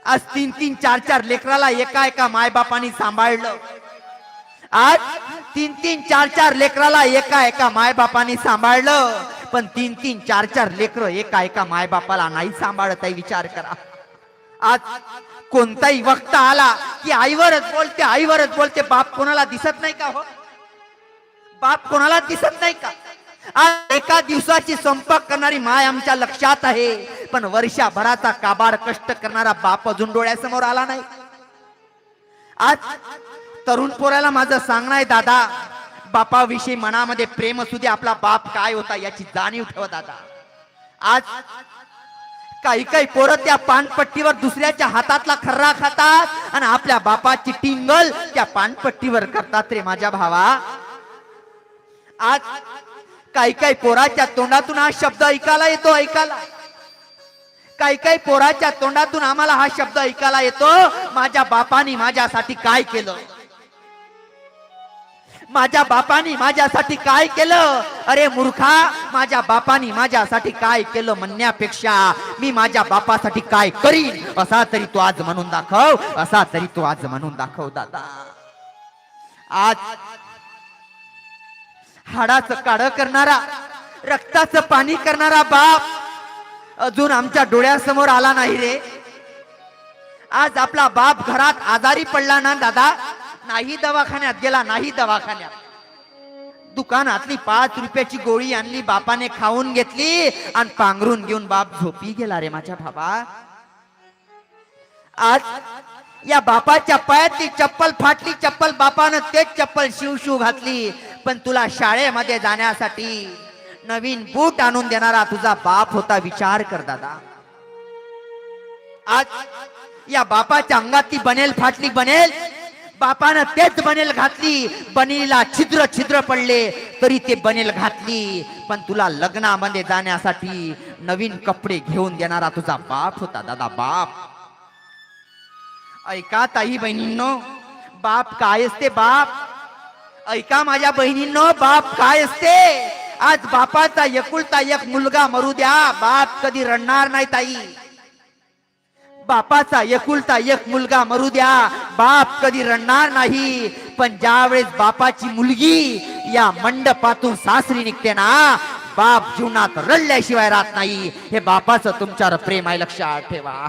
आज 3-3, 4-4 लेकराला एका एका मायबापांनी सांभाळलं. आज 3-3, 4-4 लेकराला एका एका मायबापांनी सांभाळलं. पण 3-3, 4-4 लेकर एका एका मायबापाला नाही सांभाळत आहे. विचार करा. आज कोणताही वक्त आला की आईवरच बोलते. बाप कोणाला दिसत नाही का हो? बाप कोणाला दिसत नाही का? आज एका दिवसाची संपर्क करणारी माय आमच्या लक्षात आहे, पण वर्षभराचा काबाड कष्ट करणारा बाप अजून डोळ्यासमोर आला नाही. आज तरुण पोराला माझं सांगणं आहे, दादा बापाविषयी मनामध्ये प्रेम असू दे. आपला बाप काय होता याची जाणीव ठेवा दादा. आज काही काही पोरं त्या पानपट्टीवर दुसऱ्याच्या हातातला खर्रा खातात आणि आपल्या बापाची टिंगल त्या पानपट्टीवर करतात रे माझ्या भावा. आज काही काही पोराच्या तोंडातून हा शब्द ऐकायला येतो. काही काही पोराच्या तोंडातून आम्हाला हा शब्द ऐकायला येतो, माझ्या बापानी माझ्यासाठी काय केलं, माझ्या बापानी माझ्यासाठी काय केलं. अरे मूर्खा, माझ्या बापानी माझ्यासाठी काय केलं म्हणण्यापेक्षा मी माझ्या बापासाठी काय करीन असा तरी तू आज म्हणून दाखव. दादा आज हाडाचं काढ करणारा, रक्ताचं पाणी करणारा बाप अजून आमच्या डोळ्यासमोर आला नाही रे. आज आपला बाप घरात आजारी पडला ना दादा, नाही दवाखान्यात गेला, नाही दवाखान्यात, दुकानातली 5 रुपयाची गोळी आणली, बापाने खाऊन घेतली आणि पांघरून घेऊन बाप झोपी गेला रे माझ्या बाबा. आज या बापाच्या पायातली चप्पल फाटली, चप्पल बापानं तेच चप्पल शिव घातली. पण तुला शाळेमध्ये जाण्यासाठी नवीन बूट आणून देणारा तुझा बाप होता. विचार कर दादा. आज या बापाच्या अंगातली बनेल फाटली, बनेल बापानं तेच बनेल घातली, बनेलीला छिद्र पडले तरी ते बनेल घातली. पण तुला लग्नामध्ये जाण्यासाठी नवीन कपडे घेऊन देणारा तुझा बाप होता दादा. बाप ऐका ताई बहिणींनो, बाप काय असते. बाप ऐका माझ्या बहिणींनो, बाप काय असते. आज बापाचा एकुलता एक मुलगा मरू द्या, बाप कधी रडणार नाही ताई. बापाचा एकुलता एक मुलगा मरू द्या, बाप कधी रडणार नाही. पण ज्यावेळेस बापाची मुलगी या मंडपातून सासरी निघते ना, बाप जीवनात रडल्याशिवाय राहत नाही. हे बापाचं तुमच्यावर प्रेम आहे, लक्षात ठेवा.